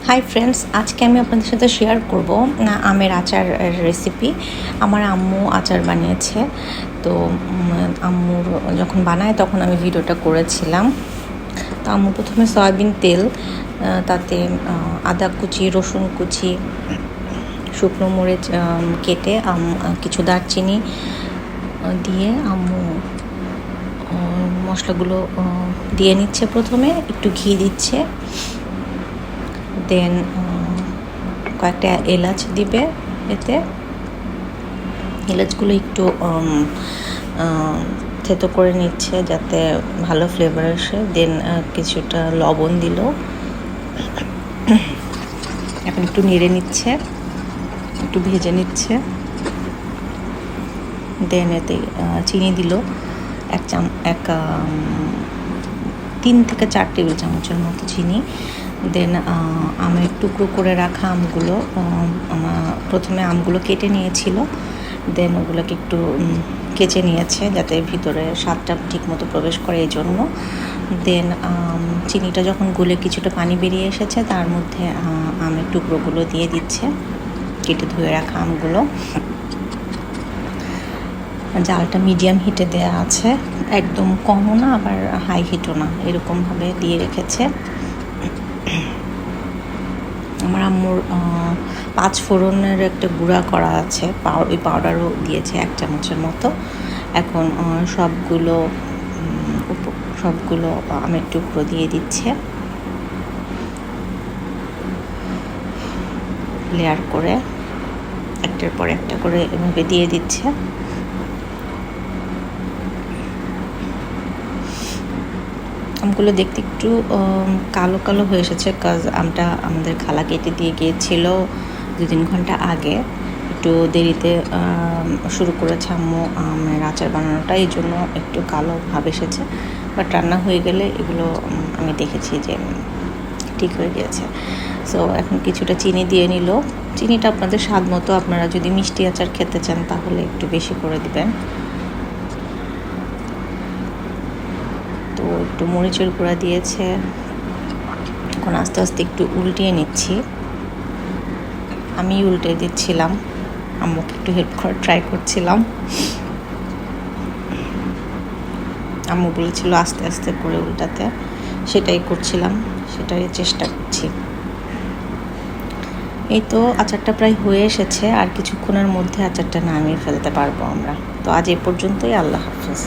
Hi friends, আজকে আমি আপনাদের সাথে শেয়ার করব আমের আচার রেসিপি। আমার আম্মু আচার বানিয়েছে, তো আম্মুর যখন বানায় তখন আমি ভিডিওটা করেছিলাম। তো আম্মু প্রথমে সয়াবিন তেল, তাতে আদা কুচি, রসুন কুচি, শুকনো মরিচ কেটে কিছু দারচিনি দিয়ে আম্মু মশলাগুলো দিয়ে নিচ্ছে। প্রথমে একটু ঘি দিচ্ছে, দেন কয়েকটা এলাচ দিবে। এতে এলাচগুলো একটু থেতো করে নিচ্ছে যাতে ভালো ফ্লেভার আসে। দেন কিছুটা লবণ দিল, এখন একটু নেড়ে নিচ্ছে, একটু ভেজে নিচ্ছে। দেন এতে চিনি দিল 3 থেকে 4 টেবিল চামচের মতো চিনি। দেন আমের টুকরো করে রাখা আমগুলো, প্রথমে আমগুলো কেটে নিয়েছিল, দেন ওগুলোকে একটু কেচে নিয়েছে যাতে ভিতরে স্বাদটা ঠিকমতো প্রবেশ করে এই জন্য। দেন চিনিটা যখন গলে কিছুটা পানি বেরিয়ে এসেছে, তার মধ্যে আমের টুকরোগুলো দিয়ে দিচ্ছে, কেটে ধুয়ে রাখা আমগুলো। জালটা মিডিয়াম হিটে দেওয়া আছে, একদম কমও না আবার হাই হিটও না, এরকমভাবে দিয়ে রেখেছে। আমার আম্মুর 5 ফোড়নের একটা গুঁড়া করা আছে, ওই পাউডারও দিয়েছে 1 চামচের মতো। এখন সবগুলো আমের টুকরো দিয়ে দিচ্ছে, লেয়ার করে একটার পর একটা করে এভাবে দিয়ে দিচ্ছে। আমগুলো দেখতে একটু কালো কালো হয়ে এসেছে, কাজ আমটা আমাদের খালা কেটে দিয়ে গিয়েছিল 2-3 ঘন্টা আগে। একটু দেরিতে শুরু করেছে আম্মু আমের আচার বানানোটা, এই জন্য একটু কালো ভাব এসেছে। বাট রান্না হয়ে গেলে এগুলো আমি দেখেছি যে ঠিক হয়ে গিয়েছে। সো এখন কিছুটা চিনি দিয়ে নিল। চিনিটা আপনাদের স্বাদ মতো, আপনারা যদি মিষ্টি আচার খেতে চান তাহলে একটু বেশি করে দিবেন। তো একটু মরিচের গুঁড়া দিয়েছে। এখন আস্তে আস্তে একটু উল্টিয়ে নিচ্ছি, আমি উল্টে দিচ্ছিলাম, আম্মুকে একটু হেল্প করার ট্রাই করছিলাম। আম্মু বলেছিল আস্তে আস্তে করে উল্টাতে, সেটাই করছিলাম, সেটাই চেষ্টা করছি। এই তো আচারটা প্রায় হয়ে এসেছে, আর কিছুক্ষণের মধ্যে আচারটা নামিয়ে ফেলতে পারবো আমরা। তো আজ এ পর্যন্তই, আল্লাহ হাফেজ।